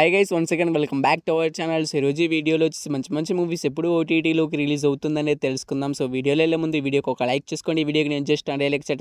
Hi guys once again welcome back to our channel. So ఈరోజు ఈ వీడియోలో వచ్చేసి మంచి మూవీస్ ఎప్పుడు ఓటీటీలోకి రిలీజ్ అవుతుందనేది తెలుసుకుందాం. సో వీడియోలో వెళ్ళే ముందు ఈ వీడియోకి ఒక లైక్ చేసుకోండి. ఈ వీడియోకి నేను జస్ట్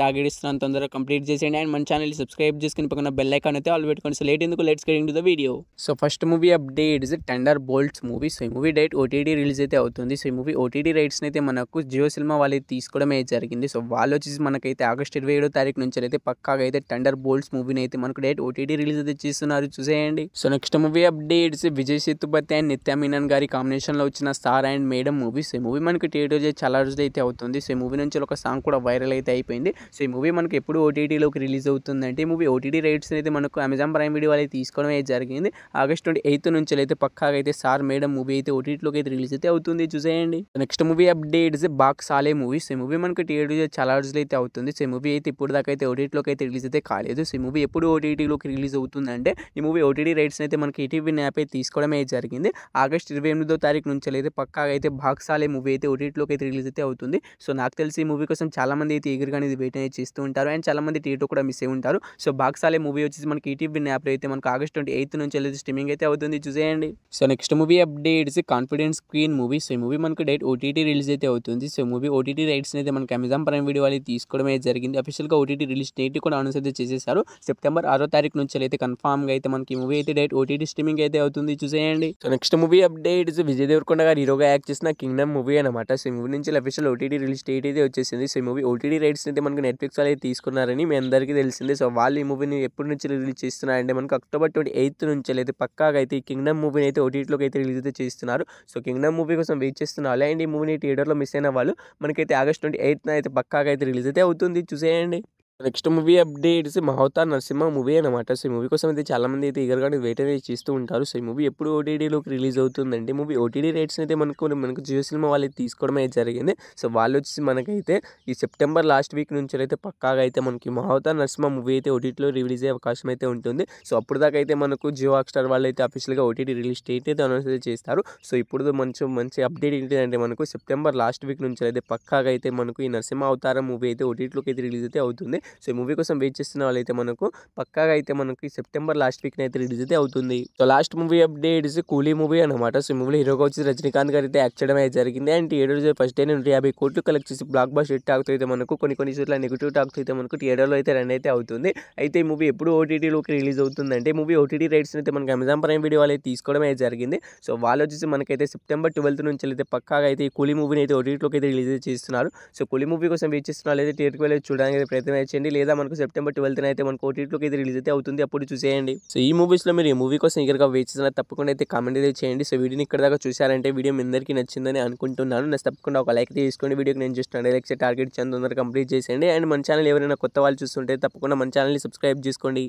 టార్గెట్ ఇస్తున్నాను, తొందరగా కంప్లీట్ చేసేయండి. అండ్ మన ఛానల్ సబ్స్క్రైబ్ చేసుకుని పక్కన బెల్ ఐకాన్ అయితే ఆల్ పెట్టుకోండి. సో లేట్ ఎందుకు, let's get into the video. So first movie update is thunder bolts movie. So ఈ మూవీ డేట్ ఓటీటీ రిలీజ్ అయితే అవుతుంది. సో ఈ మూవీ ఓటీటీ రైట్స్ని అయితే మనకు జియో సినిమా వాళ్ళు తీసుకోవడం అయితే జరిగింది. సో వాళ్ళు వచ్చేసి మనకైతే ఆగస్ట్ 27వ తారీఖు నుంచి అయితే పక్కాగా అయితే థండర్ బోల్ట్స్ మూవీని అయితే మనకు డేట్ ఓటీటీ రిలీజ్ అయితే చేస్తున్నారు, చూసేయండి. So next movie updates Vijay Sethupathi and Nithya Menon గారి కాంబినేషన్లో వచ్చిన star and madam movie. So ఈ మూవీ మనకి థియేటర్ చాలా రోజులు అయితే అవుతుంది. సో ఈ మూవీ నుంచి ఒక సాంగ్ కూడా వైరల్ అయితే అయిపోయింది. సో ఈ మూవీ మనకి ఎప్పుడు ఓటీటీలోకి రిలీజ్ అవుతుందంటే ఈ మూవీ ఓటీటీ రైట్స్ అయితే మనకు అమెజాన్ ప్రైమ్ వీడియో అయితే తీసుకోవడం అయితే జరిగింది. ఆగస్ట్ 28 నుంచి అయితే పక్కాగా అయితే స్టార్ మేడమ్ మూవీ అయితే ఓటీటీలోకి అయితే రిలీజ్ అయితే అవుతుంది, చూసేయండి. నెక్స్ట్ మూవీ అప్డేట్స్ బాక్ సాలే మూవీ. సో ఈ మూవీ మనకి థియేటర్ చాలా రోజులు అయితే అవుతుంది. సో ఈ మూవీ అయితే ఇప్పుడు దాకా అయితే ఓటీటీలోకి అయితే రిలీజ్ అయితే కాలేదు. సో ఈ మూవీ ఎప్పుడు ఓటీటీలోకి రిలీజ్ అవుతుందంటే ఈ మూవీ ఓటీటీ రైట్స్ అయితే మనకి ఈటీవీ యాప్ అయితే తీసుకోవడం అయితే జరిగింది. ఆగస్ట్ 28వ తారీఖు నుంచి అయితే పక్కాగా అయితే బాక్సాలే మూవీ అయితే ఓటీటీలోకి అయితే రిలీజ్ అయితే అవుతుంది. సో నాకు తెలిసి ఈ మూవీ కోసం చాలా మంది అయితే ఈగర్గా అనేది వెయిట్ అనేది చేస్తూ ఉంటారు. అండ్ చాలా మంది థియేటర్ కూడా మిస్ అయి ఉంటారు. సో బాక్సాలే మూవీ వచ్చేసి మనకి ఈటీవీ యాప్లో అయితే మనకు ఆగస్ట్ 28 నుంచి అయితే స్ట్రీమింగ్ అయితే అవుతుంది, చూసేయండి. So next movie updates confidence queen movie. So ఈ మూవీ మనకు డేట్ ఓటీటీ రిలీజ్ అయితే అవుతుంది. సో మూవీ ఓటీటీ రైట్స్ అయితే మనకి అమెజాన్ ప్రైమ్ వీడియో వాళ్ళు తీసుకోవడం అయితే జరిగింది. అఫీషియల్గా ఓటీటీ రిలీజ్ డేట్ కూడా అనౌన్స్ అయితే చేసేసారు. సెప్టెంబర్ 6వ తారీఖు నుంచి అయితే కన్ఫామ్గా అయితే మనకి మూవీ అయితే డేట్ ఓటీటీ స్ట్రీమింగ్ అయితే అవుతుంది, చూసేయండి. So next movie updates Vijay Deverakonda గారు హీరోగా యాక్ట్ చేసిన కింగ్డమ్ మూవీ అనమాట. సో ఈ మూవీ నుంచి అఫీషియల్ ఓటీటీ రిలీజ్ డేట్ అయితే వచ్చేసింది. సో ఈ మూవీ ఓటీటీ రైట్స్ అయితే మనకు నెట్ఫ్లిక్స్ వాళ్ళు అయితే తీసుకున్నారని మీ అందరికీ తెలిసిందే. సో వాళ్ళు ఈ మూవీని ఎప్పటి నుంచి రిలీజ్ చేస్తున్నారంటే మనకు అక్టోబర్ 28 నుంచి అయితే పక్కాగా అయితే ఈ కింగ్డమ్ మూవీని అయితే ఓటీటీలోకి అయితే రిలీజ్ అయితే చేస్తున్నారు. సో కింగ్డమ్ మూవీ కోసం వెయిట్ చేస్తున్నారు. అండ్ ఈ మూవీని థియేటర్లో మిస్ అయిన వాళ్ళు మనకైతే ఆగస్ట్ 28 అయితే పక్కాగా అయితే రిలీజ్ అయితే అవుతుంది, చూసేయండి. నెక్స్ట్ మూవీ అప్డేట్స్ మహోతా నరసింహ మూవీ అనమాట. సో ఈ మూవీ కోసం అయితే చాలా మంది అయితే ఈగర్గా వెయిట్ అనేది చేస్తూ ఉంటారు. సో ఈ మూవీ ఎప్పుడు ఓటీటీలోకి రిలీజ్ అవుతుందంటే మూవీ ఓటీటీ రైట్స్ అయితే మనకు జియో సినిమా వాళ్ళు తీసుకోవడం అయితే జరిగింది. సో వాళ్ళు వచ్చేసి మనకైతే ఈ సెప్టెంబర్ లాస్ట్ వీక్ నుంచి అయితే పక్కాగా అయితే మనకి మహోతా నరసింహ మూవీ అయితే ఓటీటీలో రిలీజ్ అయ్యే అవకాశం అయితే ఉంటుంది. సో అప్పుడు దాకా అయితే మనకు జియో హాట్‌స్టార్ వాళ్ళు అయితే అఫీషియల్గా ఓటీటీ రిలీజ్ డేట్ అయితే అనౌన్స్ అయితే చేస్తారు. సో ఇప్పుడు మంచి అప్డేట్ ఏంటంటే మనకు సెప్టెంబర్ లాస్ట్ వీక్ నుంచి అయితే పక్కాగా అయితే మనకు ఈ నరసింహ అవతారం మూవీ అయితే ఓటీటీలోకి అయితే రిలీజ్ అయితే అవుతుంది. సో ఈ మూవీ కోసం వెయిట్ చేస్తున్న వాళ్ళైతే మనకు పక్కాగా అయితే మనకి సెప్టెంబర్ లాస్ట్ వీక్ అయితే రిలీజ్ అయితే అవుతుంది. సో లాస్ట్ మూవీ అప్డేట్స్ కూలీ మూవీ అనమాట. సో ఈ మూవీలో హీరోగా వచ్చి రజనీకాంత్ గారు అయితే యాక్ట్ చేయడం అయితే జరిగింది. అండ్ థియేటర్ ఫస్ట్ డే 150 కోట్లు కలెక్ట్ చేసి బ్లాక్ బస్టర్ టాక్ అయితే మనకు కొన్ని చోట్ల నెగిటివ్ టాక్స్ అయితే మనకు థియేటర్లో అయితే రన్ అయితే అవుతుంది. అయితే ఈ మూవీ ఎప్పుడు ఓటీటీలోకి రిలీజ్ అవుతుందంటే మూవీ ఓటీటీ రైట్స్ అయితే మనకి అమెజాన్ ప్రైమ్ వీడియో వాళ్ళు అయితే తీసుకోవడం అయితే జరిగింది. సో వాళ్ళు వచ్చేసి మనకైతే సెప్టెంబర్ 12 నుంచి అయితే పక్కాగా అయితే ఈ కూలీ మూవీని అయితే ఓటీటీలోకి అయితే రిలీజ్ చేస్తున్నారు. సో కూలీ మూవీ కోసం వెయిట్ చేస్తున్న వాళ్ళైతే థియేటర్కి వెళ్ళి చూడడానికి ప్రయత్నం చేయండి. లేదా మనకు సెప్టెంబర్ 12 అయితే మనకు ఓటీటీలోకి అయితే రిలీజ్ అయితే అవుతుంది, అప్పుడు చూసేయండి. సో ఈ మూవీస్లో మీరు ఈ మూవీ కోసం ఈగర్గా వెయిట్ చేసిన తప్పకుండా అయితే కామెంట్ అయితే చేయండి. సో వీడియోని ఇక్కడ దాకా చూసారంటే వీడియో మీ అందరికీ నచ్చిందని అనుకుంటున్నాను. నేను తప్పకుండా ఒక లైక్ తీసుకోండి. వీడియోకి నేను జస్ట్ డైరెక్ట్ టార్గెట్ తొందరగా కంప్లీట్ చేసేయండి. అండ్ మన ఛానల్ ఎవరైనా కొత్త వాళ్ళు చూస్తుంటే తప్పకుండా మన ఛానల్ని సబ్స్క్రైబ్ చేసుకోండి.